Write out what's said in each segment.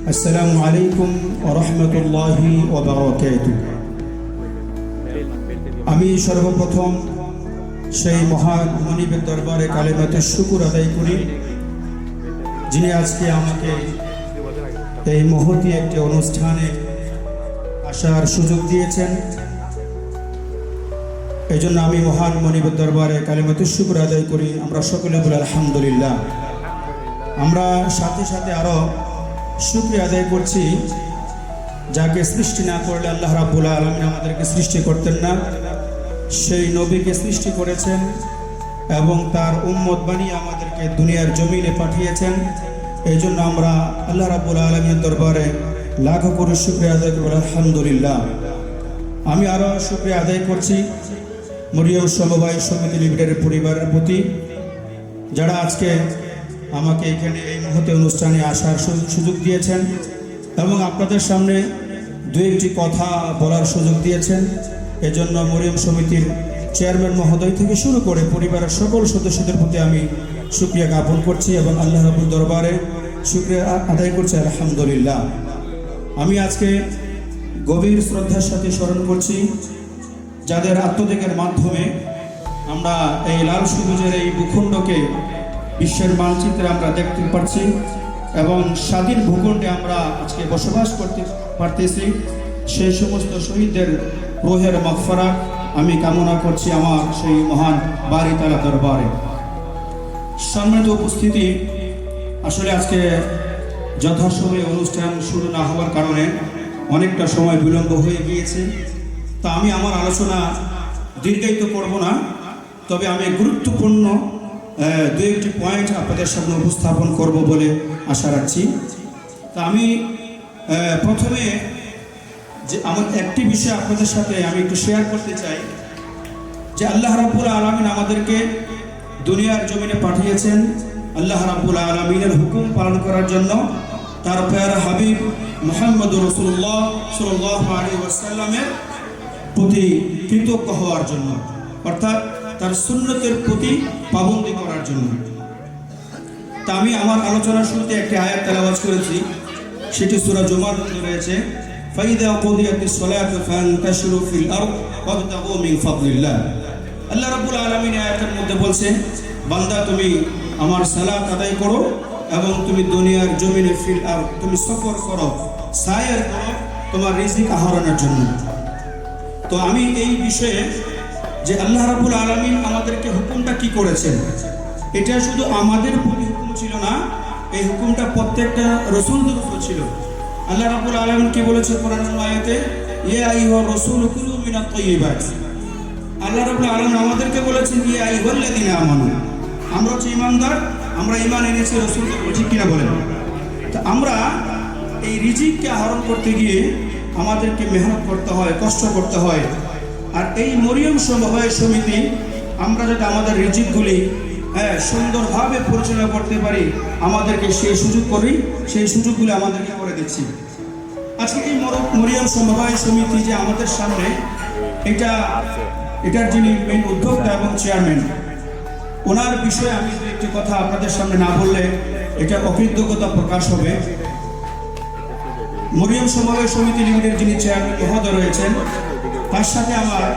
আসসালামু আলাইকুম ওয়া রাহমাতুল্লাহি ওয়া বারাকাতুহু। আমি সর্বপ্রথম সেই মহান মনিবের দরবারে কালিমাতে শুকর আদায় করি, যিনি আজকে আমাকে এই মহতী একটি অনুষ্ঠানে আসার সুযোগ দিয়েছেন। এই জন্য আমি মহান মনিবের দরবারে কালিমাতে শুকর আদায় করি। আমরা সকলে বলি আলহামদুলিল্লাহ। আমরা সাথে সাথে আরো শুকরিয়া আদায় করছি, যাকে সৃষ্টি না করলে আল্লাহ রাব্বুল আলামিন আমাদেরকে সৃষ্টি করতেন না। সেই নবীকে সৃষ্টি করেছেন এবং তার উম্মত বানিয়ে আমাদেরকে দুনিয়ার জমিনে পাঠিয়েছেন। এই জন্য আমরা আল্লাহ রাব্বুল আলামিনের দরবারে লাখো কোটি শুকরিয়া আদায় করি, আলহামদুলিল্লাহ। আমি আরো শুকরিয়া আদায় করছি মরিয়ম সমবায় সমিতি লিমিটেডের পরিবারের প্রতি, যারা আজকে আমাকে এখানে এই মুহূর্তে অনুষ্ঠানে আসার সুযোগ দিয়েছেন এবং আপনাদের সামনে দু একটি কথা বলার সুযোগ দিয়েছেন। এজন্য মরিয়ম সমিতির চেয়ারম্যান মহোদয় থেকে শুরু করে পরিবারের সকল সদস্যদের প্রতি আমি শুকরিয়া জ্ঞাপন করছি এবং আল্লাহ রাব্বুল দরবারে শুকরিয়া আদায় করছি, আলহামদুলিল্লাহ। আমি আজকে গভীর শ্রদ্ধার সাথে স্মরণ করছি যাদের আত্মত্যাগের মাধ্যমে আমরা এই লাল সবুজের এই ভূখণ্ডকে বিশ্বের মানচিত্রে আমরা দেখতে পাচ্ছি এবং স্বাধীন ভূখণ্ডে আমরা আজকে বসবাস করতে পারতেছি। সেই সমস্ত শহীদদের রূহের মাগফিরাত আমি কামনা করছি আমার সেই মহান বাড়ি তাআলা দরবারে। সম্মানিত উপস্থিতি, আসলে আজকে যথাসময়ে অনুষ্ঠান শুরু না হওয়ার কারণে অনেকটা সময় বিলম্ব হয়ে গিয়েছে। তা আমি আমার আলোচনা দীর্ঘায়িত করব না, তবে আমি গুরুত্বপূর্ণ দু একটি পয়েন্ট আপনাদের সামনে উপস্থাপন করব বলে আশা রাখছি। তা আমি প্রথমে যে আমার একটি বিষয় আপনাদের সাথে আমি একটু শেয়ার করতে চাই, যে আল্লাহ রাব্বুল আলামিন আমাদেরকে দুনিয়ার জমিনে পাঠিয়েছেন আল্লাহ রাব্বুল আলামিনের হুকুম পালন করার জন্য, তার প্যারা হাবিব মুহাম্মদুর রাসূলুল্লাহ সাল্লাল্লাহু আলাইহি ওয়াসাল্লামের প্রতি কৃতজ্ঞ হওয়ার জন্য, অর্থাৎ তার সুন্নতের প্রতি পাবন্দি করার জন্য। তা আমি আমার আলোচনার শুরুতে একটি আয়াত তেলাওয়াত করেছি, সেটি সূরা জুমার মধ্যে রয়েছে, ফাইদা কুদিয়াতিস সালাতু ফান্তাশিরু ফিল আরদ ওয়াবতাগু মিন ফাদলিল্লাহ। আল্লাহ রাব্বুল আলামিন আয়াতের মধ্যে বলছেন, বান্দা তুমি আমার সালাত আদায় করো এবং তুমি দুনিয়ার জমিনে ফিল আরদ তুমি সফর করো, সায়র করো তোমার রিজিক আহরণের জন্য। তো আমি এই বিষয়ে যে আল্লাহ রাব্বুল আলামিন আমাদেরকে হুকুমটা কি করেছেন, এটা শুধু আমাদের প্রতি হুকুম ছিল না, এই হুকুমটা প্রত্যেকটা রাসূলদের উপর ছিল। আল্লাহ রাব্বুল আলামিন কি বলেছেন কোরআনের আয়াতে, ইয়া আইয়ুহার রাসূল কুলু মিনাত তাইয়্যিবাত। আল্লাহ রাব্বুল আলামিন আমাদেরকে বলেছেন ইয়া আইয়ুহাল্লাযীনা আমানু, আমরা হচ্ছে ঈমানদার, আমরা ঈমান এনেছি রাসূলদের উপর, ঠিক কিনা বলেন? তো আমরা এই রিজিককে আহরণ করতে গিয়ে আমাদেরকে মেহনত করতে হয়, কষ্ট করতে হয়। আর এই মরিয়ম সমবায় সমিতি আমরা যদি আমাদের রিজিকগুলি সুন্দরভাবে পরিচালনা করতে পারি, আমাদেরকে সেই সুযোগ করি, সেই সুযোগগুলি আমাদেরকে করে দিচ্ছি। আজকে এই মরিয়ম সমবায় সমিতি যে আমাদের সামনে, এটার যিনি মেইন উদ্যোক্তা এবং চেয়ারম্যান, ওনার বিষয়ে আমি একটি কথা আপনাদের সামনে না বললে এটা অকৃতজ্ঞতা প্রকাশ হবে। মরিয়ম সমবায় সমিতি লিমিটেড যিনি চেয়ারম্যান মহোদয় রয়েছেন, তার সাথে আমার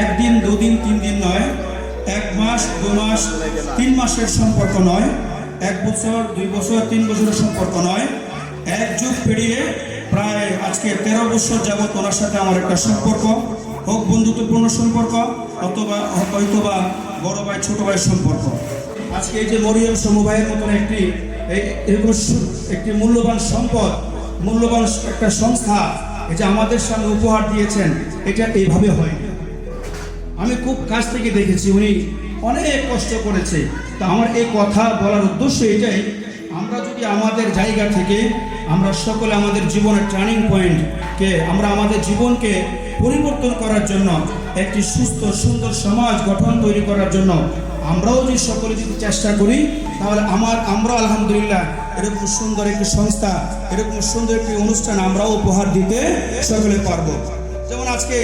একদিন দুদিন তিন দিন নয়, 1 মাস 2 মাস 3 মাসের সম্পর্ক নয়, 1 বছর 2 বছর 3 বছরের সম্পর্ক নয়, এক যুগ পেরিয়ে প্রায় আজকে 13 বছর যাবৎ ওনার সাথে আমার একটা সম্পর্ক, হোক বন্ধুত্বপূর্ণ সম্পর্ক অথবা হয়তোবা বড় ভাই ছোট ভাইয়ের সম্পর্ক। আজকে এই যে মরিয়ম সমবায়ের মতন একটি মূল্যবান সম্পদ, মূল্যবান একটা সংস্থা এটা আমাদের সামনে উপহার দিয়েছেন, এটা এইভাবে হয়। আমি খুব কাছ থেকে দেখেছি, উনি অনেক কষ্ট করেছে। তা আমার এই কথা বলার উদ্দেশ্য এটাই, আমরা যদি আমাদের জায়গা থেকে আমরা সকলে আমাদের জীবনের টার্নিং পয়েন্টকে, আমরা আমাদের জীবনকে পরিবর্তন করার জন্য, একটি সুস্থ সুন্দর সমাজ গঠন তৈরি করার জন্য আমরাও যদি সকলে যদি চেষ্টা করি, তাহলে আমরা আলহামদুলিল্লাহ এরকম সুন্দর একটি সংস্থা, এরকম সুন্দর একটি অনুষ্ঠান আমরাও উপহার দিতে সকলে পারবো। যেমন আজকে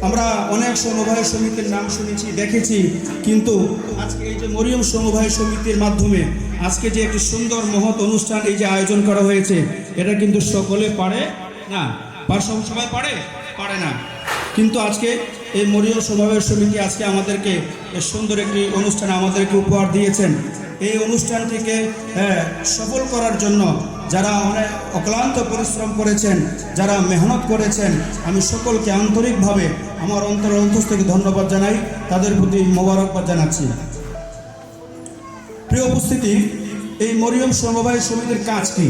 আমরা অনেক সমবায় সমিতির নাম শুনেছি, দেখেছি, কিন্তু আজকে এই যে মরিয়ম সমবায় সমিতির মাধ্যমে আজকে যে একটি সুন্দর মহৎ অনুষ্ঠান এই যে আয়োজন করা হয়েছে, এটা কিন্তু সকলে পারে না। সবাই পারে পারে না। কিন্তু আজকে এই মরিয়ম সমবায় সমিতি আজকে আমাদেরকে সুন্দর একটি অনুষ্ঠান আমাদেরকে উপহার দিয়েছেন। এই অনুষ্ঠানটিকে সফল করার জন্য যারা অনেক অক্লান্ত পরিশ্রম করেছেন, যারা মেহনত করেছেন, আমি সকলকে আন্তরিকভাবে আমার অন্তস্থ থেকে ধন্যবাদ জানাই, তাদের প্রতি মোবারকবাদ জানাচ্ছি। প্রিয় উপস্থিতি, এই মরিয়ম সমবায় সমিতির কাজ কি?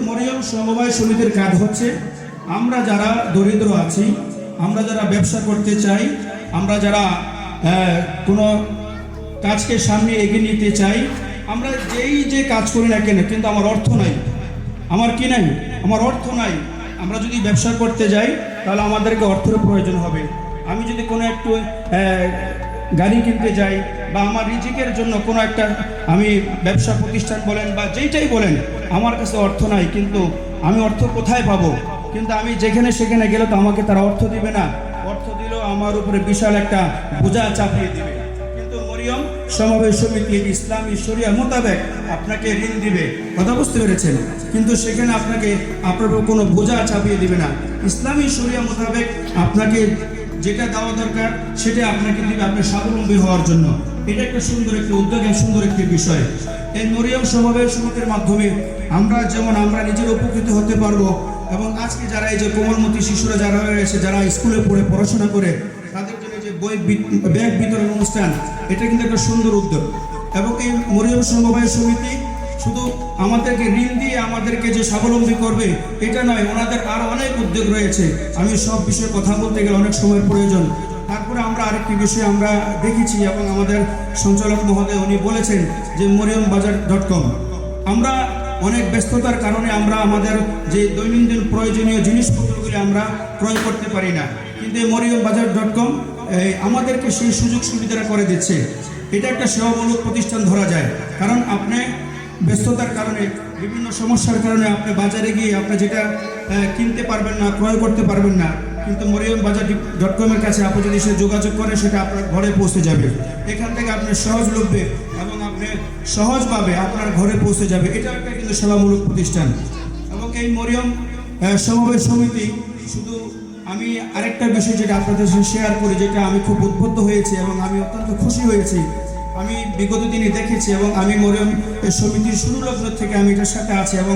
মরিয়ম সমবায় সমিতির কাজ হচ্ছে, আমরা যারা দরিদ্র আছি, আমরা যারা ব্যবসা করতে চাই, আমরা যারা কোনো কাজকে সামনে এগিয়ে নিতে চাই, আমরা যে কাজ করি না কেন, কিন্তু আমার অর্থ নাই, আমার কি নাই, আমার অর্থ নাই। আমরা যদি ব্যবসা করতে যাই তাহলে আমাদেরকে অর্থের প্রয়োজন হবে। আমি যদি কোনো একটু গাড়ি কিনতে যাই বা আমার রিজিকের জন্য কোনো একটা আমি ব্যবসা প্রতিষ্ঠান বলেন বা যেইটাই বলেন, আমার কাছে অর্থ নাই, কিন্তু আমি অর্থ কোথায় পাবো? কিন্তু আমি যেখানে সেখানে গেলে তো আমাকে তারা অর্থ দিবে না, অর্থ দিলেও আমার উপরে বিশাল একটা বোঝা চাপিয়ে দিবে। কিন্তু মরিয়ম সমবায় সমিতি ইসলামী শরিয়া মোতাবেক আপনাকে ঋণ দিবে, কথা বুঝতে পেরেছেন? কিন্তু সেখানে আপনাকে আপনার উপর কোনো বোঝা চাপিয়ে দিবে না। ইসলামী শরিয়া মোতাবেক আপনাকে যেটা দেওয়া দরকার সেটা আপনাকে দিবে, আপনি স্বাবলম্বী হওয়ার জন্য। এটা একটা সুন্দর একটি উদ্যোগ, সুন্দর একটি বিষয়। এই মরিয়ম সমবায় সমিতির মাধ্যমে আমরা নিজের উপকৃত হতে পারবো, এবং আজকে যারা এই যে কোমলমতি শিশুরা যারা রয়েছে, যারা স্কুলে পড়ে পড়াশোনা করে, তাদের জন্য যে ব্যাগ বিতরণ অনুষ্ঠান, এটা কিন্তু একটা সুন্দর উদ্যোগ। এবং এই মরিয়ম সমবায় সমিতি শুধু আমাদেরকে ঋণ দিয়ে আমাদেরকে যে স্বাবলম্বী করবে এটা নয়, ওনাদের আরও অনেক উদ্যোগ রয়েছে। আমি সব বিষয়ে কথা বলতে গেলে অনেক সময়ের প্রয়োজন। তারপরে আমরা আরেকটি বিষয় আমরা দেখেছি, এবং আমাদের সঞ্চালক মহোদয় উনি বলেছেন যে moriambajar.com, আমরা অনেক ব্যস্ততার কারণে আমরা আমাদের যে দৈনন্দিন প্রয়োজনীয় জিনিসপত্রগুলি আমরা ক্রয় করতে পারি না, কিন্তু এই moriambajar.com আমাদেরকে সেই সুযোগ সুবিধাটা করে দিচ্ছে। এটা একটা সেবামূলক প্রতিষ্ঠান ধরা যায়, কারণ আপনি ব্যস্ততার কারণে, বিভিন্ন সমস্যার কারণে আপনি বাজারে গিয়ে আপনি যেটা কিনতে পারবেন না, ক্রয় করতে পারবেন না, কিন্তু moriambajar.com-এর কাছে আপনি যদি সে যোগাযোগ করেন, সেটা আপনার ঘরে পৌঁছে যাবে। এখান থেকে আপনি সহজলভ্যে এবং আপনি সহজভাবে আপনার ঘরে পৌঁছে যাবে। এটা একটা কিন্তু সেবামূলক প্রতিষ্ঠান। এবং এই মরিয়ম সমবায় সমিতি, শুধু আমি আরেকটা বিষয় যেটা আপনাদের সাথে শেয়ার করি, যেটা আমি খুব উদ্বুদ্ধ হয়েছি এবং আমি অত্যন্ত খুশি হয়েছি। আমি বিগত দিনে দেখেছি, এবং আমি মরিয়ম সমিতির শুরু লগ্ন থেকে আমি এটার সাথে আছি, এবং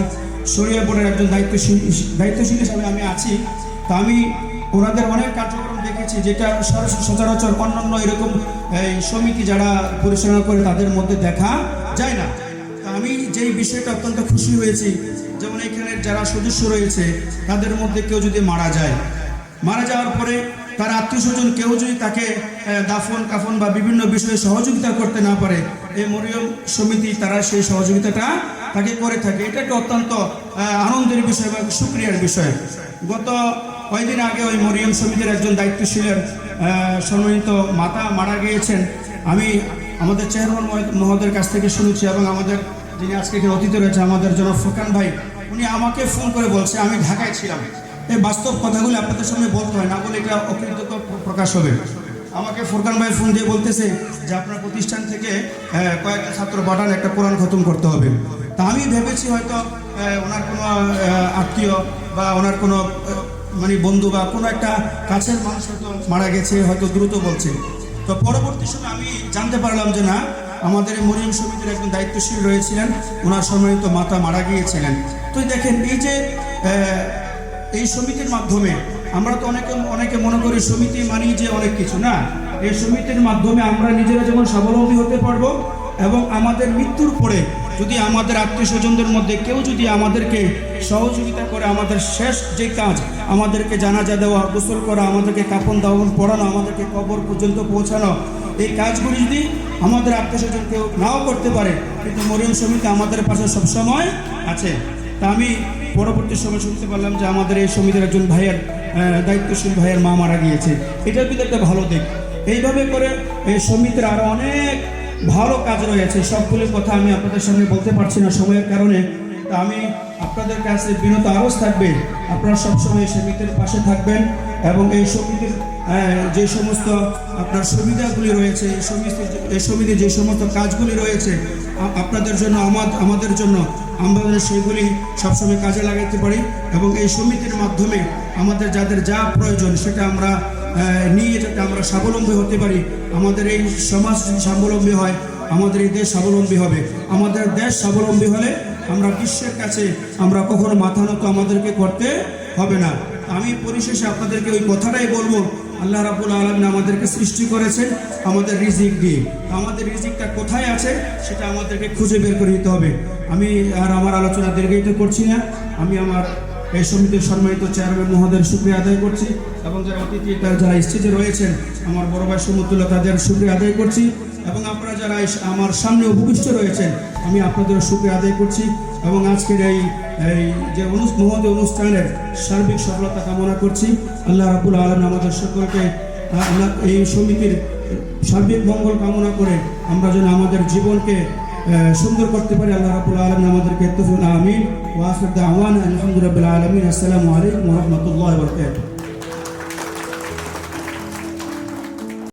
শরিয়া বোর্ডের একজন দায়িত্বশীল হিসাবে আমি আছি। তা আমি ওনাদের অনেক কার্যক্রম দেখেছি, যেটা সচরাচর অন্যান্য এরকম সমিতি যারা পরিচালনা করে তাদের মধ্যে দেখা যায় না। তা আমি যেই বিষয়টা অত্যন্ত খুশি হয়েছি, যেমন এখানে যারা সদস্য রয়েছে তাদের মধ্যে কেউ যদি মারা যাওয়ার পরে তার আত্মীয় স্বজন কেউ যদি তাকে দাফন কাফন বা বিভিন্ন বিষয়ে সহযোগিতা করতে না পারে, এই মরিয়ম সমিতি তারা সেই সহযোগিতাটা তাকে করে থাকে। এটা একটা অত্যন্ত আনন্দের বিষয় বা সুক্রিয়ার বিষয়। গত কয়েকদিন আগে ওই মরিয়ম সমিতির একজন দায়িত্বশীলের সম্মানিত মাতা মারা গিয়েছেন। আমি আমাদের চেয়ারম্যান মহোদয়ের কাছ থেকে শুনেছি, এবং আমাদের যিনি আজকে এখানে অতিথি রয়েছে আমাদের জনাব ফুরকান ভাই, উনি আমাকে ফোন করে বলছে, আমি ঢাকায় ছিলাম, এই বাস্তব কথাগুলি আপনাদের সামনে বলতে হয়, না বলে এটা অকৃতজ্ঞ প্রকাশ হবে। আমাকে ফুরকান ভাই ফোন দিয়ে বলতেছে যে আপনার প্রতিষ্ঠান থেকে কয়েকটা ছাত্র পাঠান, একটা কোরআন খতম করতে হবে। তা আমি ভেবেছি হয়তো ওনার কোনো আত্মীয় বা ওনার কোনো বন্ধু বা কোনো একটা কাছের মানুষ হয়তো মারা গেছে, হয়তো দ্রুত বলছে। তো পরবর্তী সময় আমি জানতে পারলাম যে না, আমাদের মরিয়ম সমিতির একজন দায়িত্বশীল রয়েছিলেন, ওনার সম্মানিত মাতা মারা গিয়েছিলেন। তো দেখেন, এই যে এই সমিতির মাধ্যমে আমরা তো অনেকে মনে করি সমিতি মানেই যে অনেক কিছু না। এই সমিতির মাধ্যমে আমরা নিজেরা যেমন স্বাবলম্বী হতে পারবো, এবং আমাদের মৃত্যুর পরে যদি আমাদের আত্মীয় স্বজনদের মধ্যে কেউ যদি আমাদেরকে সহযোগিতা করে, আমাদের শেষ যে কাজ, আমাদেরকে জানাজা দেওয়া, গোসল করা, আমাদেরকে কাফন দাফন পড়ানো, আমাদেরকে কবর পর্যন্ত পৌঁছানো, এই কাজগুলি যদি আমাদের আত্মীয় স্বজন কেউ নাও করতে পারে, কিন্তু মরিয়ম সমিতি আমাদের পাশে সবসময় আছে। তা আমি পরবর্তী সময় শুনতে পারলাম যে আমাদের এই সমিতির একজন ভাইয়ের দায়িত্বশীল ভাইয়ের মা মারা গিয়েছে। এটার কিন্তু একটা ভালো দিক। এইভাবে করে এই সমিতির আরও অনেক ভালো কাজ রয়েছে, সবগুলি কথা আমি আপনাদের সামনে বলতে পারছি না সময়ের কারণে। তা আমি আপনাদের কাছে বিনত আরজ থাকবে, আপনারা সবসময় সমিতির পাশে থাকবেন এবং এই সমিতির যে সমস্ত আপনার সুবিধাগুলি রয়েছে, এই সমিতির যে সমস্ত কাজগুলি রয়েছে আপনাদের জন্য, আমাদের জন্য, আমরা সেগুলি সবসময় কাজে লাগাতে পারি এবং এই সমিতির মাধ্যমে আমাদের যাদের যা প্রয়োজন সেটা আমরা নিয়ে যাতে আমরা স্বাবলম্বী হতে পারি। আমাদের এই সমাজ যদি স্বাবলম্বী হয়, আমাদের এই দেশ স্বাবলম্বী হবে। আমাদের দেশ স্বাবলম্বী হলে আমরা বিশ্বের কাছে আমরা কখনো মাথা নত আমাদেরকে করতে হবে না। আমি পরিশেষে আপনাদেরকে ওই কথাটাই বলবো, আল্লাহ রাব্বুল আলামিন আমাদেরকে সৃষ্টি করেছেন আমাদের রিজিক দিয়ে। আমাদের রিজিকটা কোথায় আছে সেটা আমাদেরকে খুঁজে বের করে দিতে হবে। আমি আর আমার আলোচনা দীর্ঘায়িত করছি না। আমি আমার এই সমিতির সম্মানিত চেয়ারম্যান মহোদয়ের শুকরিয়া আদায় করছি এবং যারা অতিথি যারা স্টেজে রয়েছেন আমার বড় ভাই সমতুল্লাহ তাদের শুকরিয়া আদায় করছি এবং আপনারা যারা আমার সামনে উপবিষ্ট রয়েছেন আমি আপনাদের শুকরিয়া আদায় করছি এবং আজকের এই যে মহোদয় অনুষ্ঠানের সার্বিক সফলতা কামনা করছি। আল্লাহ রাব্বুল আলামিন আমাদের সকলকে এই সমিতির সার্বিক মঙ্গল কামনা করে আমরা যেন আমাদের জীবনকে সুন্দর করতে পারি। আল্লাহ রাব্বুল আলামিন আমাদেরকে তৌফিক আমিন ওয়া আখির দাওয়ানা আলহামদুলিল্লাহি রাব্বিল আলামিন। আসসালামু আলাইকুম ওয়া রাহমাতুল্লাহি ওয়া বারাকাতুহু।